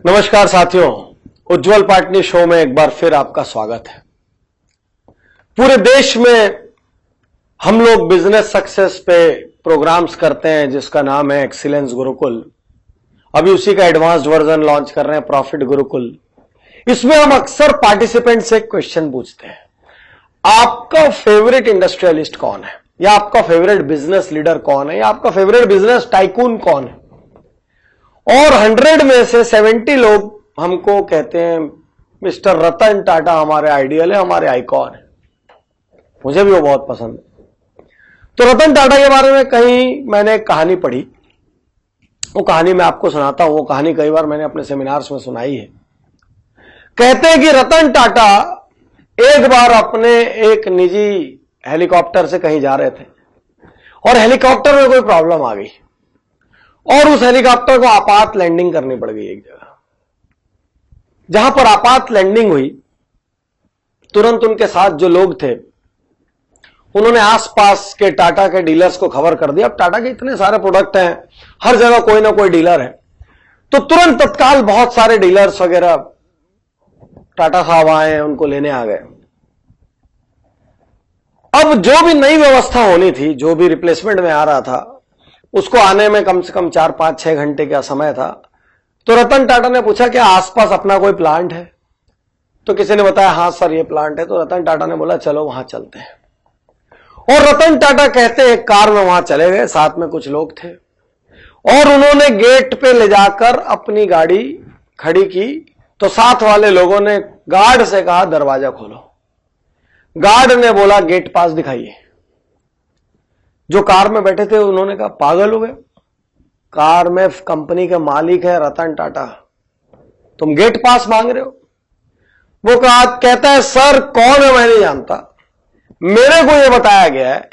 नमस्कार साथियों, उज्जवल पाटनी शो में एक बार फिर आपका स्वागत है। पूरे देश में हम लोग बिजनेस सक्सेस पे प्रोग्राम्स करते हैं जिसका नाम है एक्सीलेंस गुरुकुल। अभी उसी का एडवांस्ड वर्जन लॉन्च कर रहे हैं, प्रॉफिट गुरुकुल। इसमें हम अक्सर पार्टिसिपेंट से एक क्वेश्चन पूछते हैं, आपका फेवरेट इंडस्ट्रियलिस्ट कौन है, या आपका फेवरेट बिजनेस लीडर कौन है, या आपका फेवरेट बिजनेस टाइकून कौन है। और 100 में से 70 लोग हमको कहते हैं मिस्टर रतन टाटा हमारे आइडियल है, हमारे आइकॉन है। मुझे भी वो बहुत पसंद है। तो रतन टाटा के बारे में कहीं मैंने एक कहानी पढ़ी, वो कहानी मैं आपको सुनाता हूं। वो कहानी कई बार मैंने अपने सेमिनार्स में सुनाई है। कहते हैं कि रतन टाटा एक बार अपने एक निजी हेलीकॉप्टर से कहीं जा रहे थे और हेलीकॉप्टर में कोई प्रॉब्लम आ गई और उस हेलीकॉप्टर को आपात लैंडिंग करनी पड़ गई एक जगह। जहां पर आपात लैंडिंग हुई, तुरंत उनके साथ जो लोग थे उन्होंने आसपास के टाटा के डीलर्स को खबर कर दिया। अब टाटा के इतने सारे प्रोडक्ट हैं, हर जगह कोई ना कोई डीलर है, तो तुरंत तत्काल बहुत सारे डीलर्स वगैरह टाटा साहब आए, उनको लेने आ गए। अब जो भी नई व्यवस्था होनी थी, जो भी रिप्लेसमेंट में आ रहा था, उसको आने में कम से कम 4-5-6 घंटे का समय था। तो रतन टाटा ने पूछा क्या आसपास अपना कोई प्लांट है? तो किसी ने बताया हाँ सर ये प्लांट है। तो रतन टाटा ने बोला चलो वहां चलते हैं। और रतन टाटा कहते हैं एक कार में वहां चले गए, साथ में कुछ लोग थे, और उन्होंने गेट पे ले जाकर अपनी गाड़ी खड़ी की। तो साथ वाले लोगों ने गार्ड से कहा दरवाजा खोलो। गार्ड ने बोला गेट पास दिखाइए। जो कार में बैठे थे उन्होंने कहा पागल हो गए, कार में कंपनी के मालिक है रतन टाटा, तुम गेट पास मांग रहे हो। वो कहता है सर कौन है मैं नहीं जानता, मेरे को यह बताया गया है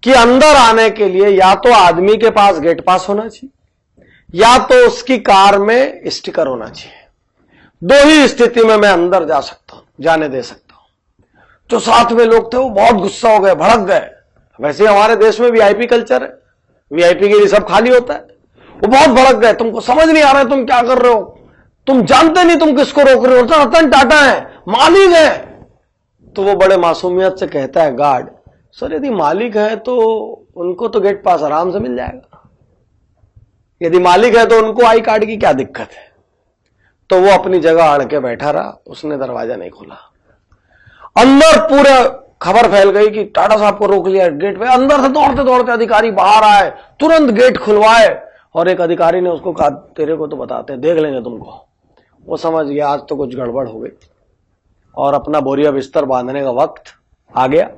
कि अंदर आने के लिए या तो आदमी के पास गेट पास होना चाहिए या तो उसकी कार में स्टिकर होना चाहिए। दो ही स्थिति में मैं अंदर जा सकता हूं, जाने दे सकता हूं। जो साथ में लोग थे वो बहुत गुस्सा हो गए, भड़क गए। वैसे हमारे देश में वीआईपी कल्चर है, वीआईपी के लिए सब खाली होता है। वो बहुत भड़क गए, तुमको समझ नहीं आ रहा है तुम क्या कर रहे हो, तुम जानते नहीं तुम किसको रोक रहे हो, रतन टाटा है, मालिक है। तो वो बड़े मासूमियत से कहता है गार्ड सर यदि मालिक है तो उनको तो गेट पास आराम से मिल जाएगा, यदि मालिक है तो उनको आई कार्ड की क्या दिक्कत है। तो वो अपनी जगह अड़ के बैठा रहा, उसने दरवाजा नहीं खोला। अंदर पूरा खबर फैल गई कि टाटा साहब को रोक लिया गेट पे। अंदर से दौड़ते दौड़ते अधिकारी बाहर आए, तुरंत गेट खुलवाए, और एक अधिकारी ने उसको कहा तेरे को तो बताते हैं, देख लेंगे तुमको। वो समझ गया आज तो कुछ गड़बड़ हो गई और अपना बोरिया बिस्तर बांधने का वक्त आ गया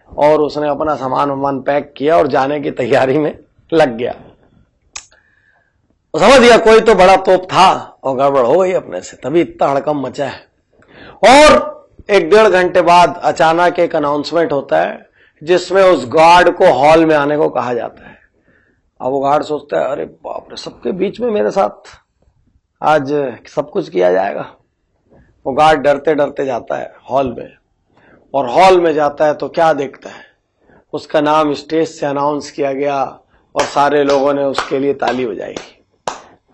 और उसने अपना सामान पैक किया और जाने की तैयारी में लग गया। समझ गया कोई तो बड़ा तोप था और गड़बड़ हो गई अपने से, तभी इतना हड़कंप मचा है। और 1-1.5 घंटे बाद अचानक एक अनाउंसमेंट होता है जिसमें उस गार्ड को हॉल में आने को कहा जाता है। अब वो गार्ड सोचता है अरे बाप रे, सबके बीच में मेरे साथ आज सब कुछ किया जाएगा। वो गार्ड डरते डरते जाता है हॉल में, और हॉल में जाता है तो क्या देखता है, उसका नाम स्टेज से अनाउंस किया गया और सारे लोगों ने उसके लिए ताली बजाई।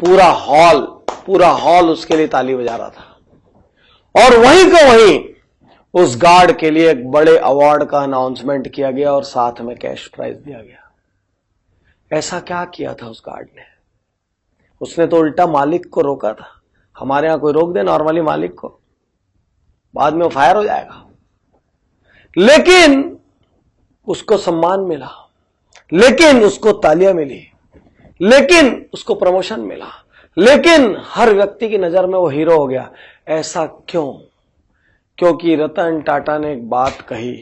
पूरा हॉल उसके लिए ताली बजा रहा था। और वहीं का वहीं उस गार्ड के लिए एक बड़े अवार्ड का अनाउंसमेंट किया गया और साथ में कैश प्राइज दिया गया। ऐसा क्या किया था उस गार्ड ने? उसने तो उल्टा मालिक को रोका था। हमारे यहां कोई रोक दे नॉर्मली मालिक को, बाद में वो फायर हो जाएगा। लेकिन उसको सम्मान मिला, लेकिन उसको तालियां मिली, लेकिन उसको प्रमोशन मिला, लेकिन हर व्यक्ति की नजर में वो हीरो हो गया। ऐसा क्यों? क्योंकि रतन टाटा ने एक बात कही,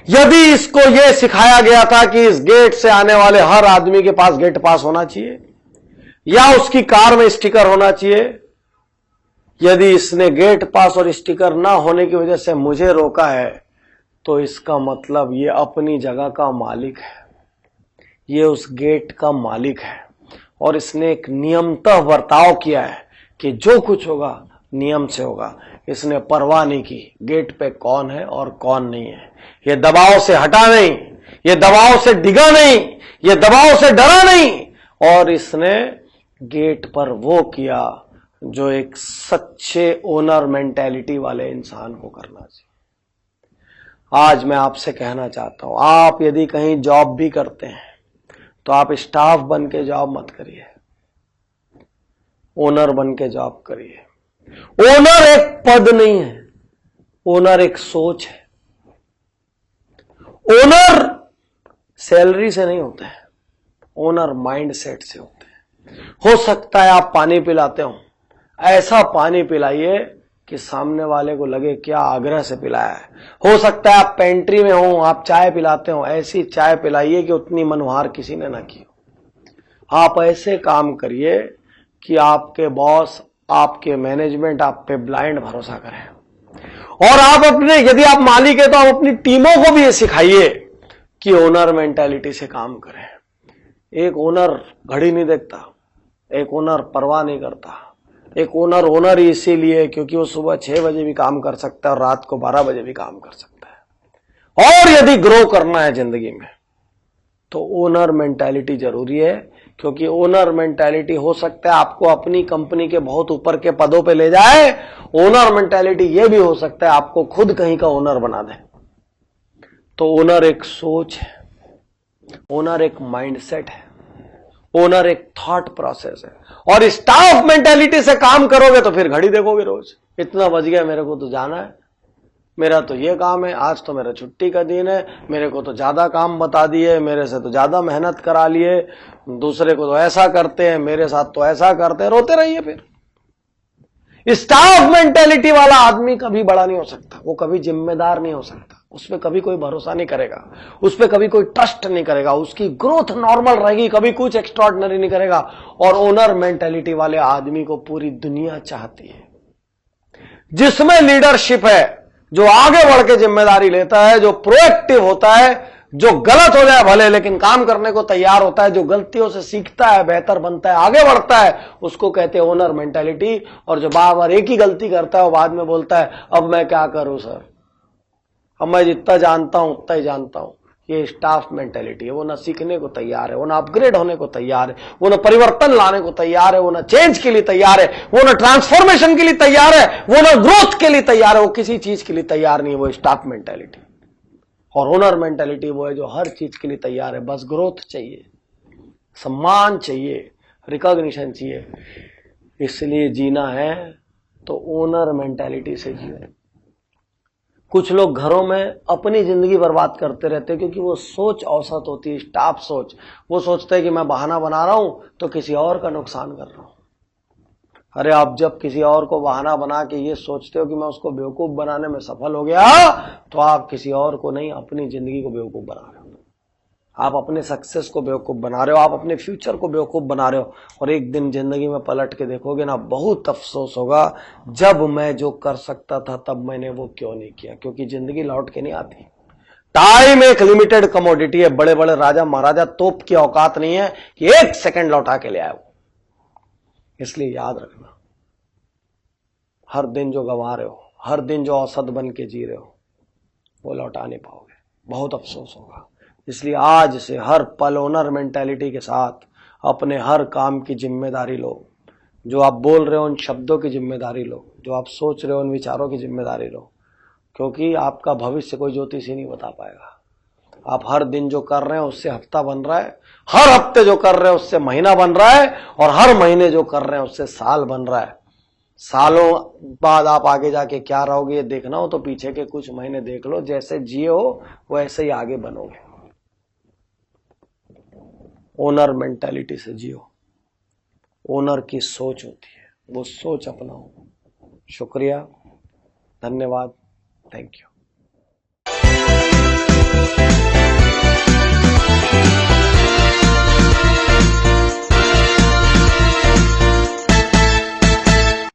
यदि इसको यह सिखाया गया था कि इस गेट से आने वाले हर आदमी के पास गेट पास होना चाहिए या उसकी कार में स्टिकर होना चाहिए, यदि इसने गेट पास और स्टिकर ना होने की वजह से मुझे रोका है तो इसका मतलब ये अपनी जगह का मालिक है, ये उस गेट का मालिक है और इसने एक नियमतः बर्ताव किया है कि जो कुछ होगा नियम से होगा। इसने परवाह नहीं की गेट पे कौन है और कौन नहीं है। ये दबाव से हटा नहीं, ये दबाव से डिगा नहीं, ये दबाव से डरा नहीं, और इसने गेट पर वो किया जो एक सच्चे ओनर मेंटेलिटी वाले इंसान को करना चाहिए। आज मैं आपसे कहना चाहता हूं, आप यदि कहीं जॉब भी करते हैं तो आप स्टाफ बन के जॉब मत करिए, ओनर बन के जॉब करिए। ओनर एक पद नहीं है, ओनर एक सोच है। ओनर सैलरी से नहीं होते हैं, ओनर माइंड सेट से होते हैं। हो सकता है आप पानी पिलाते हो, ऐसा पानी पिलाइए कि सामने वाले को लगे क्या आग्रह से पिलाया है। हो सकता है आप पेंट्री में हो, आप चाय पिलाते हो, ऐसी चाय पिलाइए कि उतनी मनोहार किसी ने ना की हो। आप ऐसे काम करिए कि आपके बॉस, आपके मैनेजमेंट आप पे ब्लाइंड भरोसा करें। और आप अपने, यदि आप मालिक है तो आप अपनी टीमों को भी ये सिखाइए कि ओनर मेंटालिटी से काम करें। एक ओनर घड़ी नहीं देखता, एक ओनर परवाह नहीं करता। एक ओनर इसीलिए क्योंकि वो सुबह 6 बजे भी काम कर सकता है और रात को 12 बजे भी काम कर सकता है। और यदि ग्रो करना है जिंदगी में तो ओनर मेंटालिटी जरूरी है, क्योंकि ओनर मेंटालिटी हो सकता है आपको अपनी कंपनी के बहुत ऊपर के पदों पे ले जाए। ओनर मेंटालिटी यह भी हो सकता है आपको खुद कहीं का ओनर बना दे। तो ओनर एक सोच है, ओनर एक माइंडसेट है, ओनर एक थॉट प्रोसेस है। और स्टाफ मेंटालिटी से काम करोगे तो फिर घड़ी देखोगे रोज, इतना बज गया, मेरे को तो जाना है, मेरा तो ये काम है, आज तो मेरा छुट्टी का दिन है, मेरे को तो ज्यादा काम बता दिए, मेरे से तो ज्यादा मेहनत करा लिए, दूसरे को तो ऐसा करते हैं, मेरे साथ तो ऐसा करते हैं, रोते रहिए। फिर स्टाफ मेंटेलिटी वाला आदमी कभी बड़ा नहीं हो सकता, वो कभी जिम्मेदार नहीं हो सकता, उस पर कभी कोई भरोसा नहीं करेगा, उस पर कभी कोई ट्रस्ट नहीं करेगा, उसकी ग्रोथ नॉर्मल रहेगी, कभी कुछ एक्स्ट्राऑर्डिनरी नहीं करेगा। और ओनर मेंटेलिटी वाले आदमी को पूरी दुनिया चाहती है, जिसमें लीडरशिप है, जो आगे बढ़ के जिम्मेदारी लेता है, जो प्रोएक्टिव होता है, जो गलत हो जाए भले लेकिन काम करने को तैयार होता है, जो गलतियों से सीखता है, बेहतर बनता है, आगे बढ़ता है, उसको कहते हैं ओनर मेंटालिटी। और जो बार बार एक ही गलती करता है वो बाद में बोलता है अब मैं क्या करूं सर, अब मैं जितना जानता हूं उतना ही जानता हूं। ये स्टाफ मेंटालिटी है, वो ना सीखने को तैयार है, वो ना अपग्रेड होने को तैयार है, वो ना परिवर्तन लाने को तैयार है, वो ना चेंज के लिए तैयार है, वो ना ट्रांसफॉर्मेशन के लिए तैयार है, वो ना ग्रोथ के लिए तैयार है, वो किसी चीज के लिए तैयार नहीं है। वो स्टाफ मेंटालिटी। और ओनर मेंटालिटी वो है जो हर चीज के लिए तैयार है, बस ग्रोथ चाहिए, सम्मान चाहिए, रिकॉग्निशन चाहिए। इसलिए जीना है तो ओनर मेंटालिटी से जियो। कुछ लोग घरों में अपनी जिंदगी बर्बाद करते रहते हैं क्योंकि वो सोच औसत होती है, स्टाफ सोच। वो सोचते हैं कि मैं बहाना बना रहा हूं तो किसी और का नुकसान कर रहा हूं। अरे आप जब किसी और को बहाना बना के ये सोचते हो कि मैं उसको बेवकूफ बनाने में सफल हो गया, तो आप किसी और को नहीं, अपनी जिंदगी को बेवकूफ बना रहे हो। आप अपने सक्सेस को बेवकूफ बना रहे हो, आप अपने फ्यूचर को बेवकूफ बना रहे हो। और एक दिन जिंदगी में पलट के देखोगे ना, बहुत अफसोस होगा, जब मैं जो कर सकता था तब मैंने वो क्यों नहीं किया। क्योंकि जिंदगी लौट के नहीं आती। टाइम एक लिमिटेड कमोडिटी है। बड़े बड़े राजा महाराजा तोप की औकात नहीं है कि 1 सेकंड लौटा के ले आए वो। इसलिए याद रखना, हर दिन जो गंवा रहे हो, हर दिन जो औसत बन के जी रहे हो, वो लौटा नहीं पाओगे, बहुत अफसोस होगा। इसलिए आज से हर पल ओनर मेंटालिटी के साथ अपने हर काम की जिम्मेदारी लो। जो आप बोल रहे हो उन शब्दों की जिम्मेदारी लो, जो आप सोच रहे हो उन विचारों की जिम्मेदारी लो, क्योंकि आपका भविष्य कोई ज्योतिषी नहीं बता पाएगा। आप हर दिन जो कर रहे हैं उससे हफ्ता बन रहा है, हर हफ्ते जो कर रहे हैं उससे महीना बन रहा है, और हर महीने जो कर रहे हैं उससे साल बन रहा है। सालों बाद आप आगे जाके क्या रहोगे ये देखना हो तो पीछे के कुछ महीने देख लो, जैसे जिए हो वैसे ही आगे बनोगे। ओनर मेंटालिटी से जियो। ओनर की सोच होती है, वो सोच अपनाओ। शुक्रिया, धन्यवाद, थैंक यू।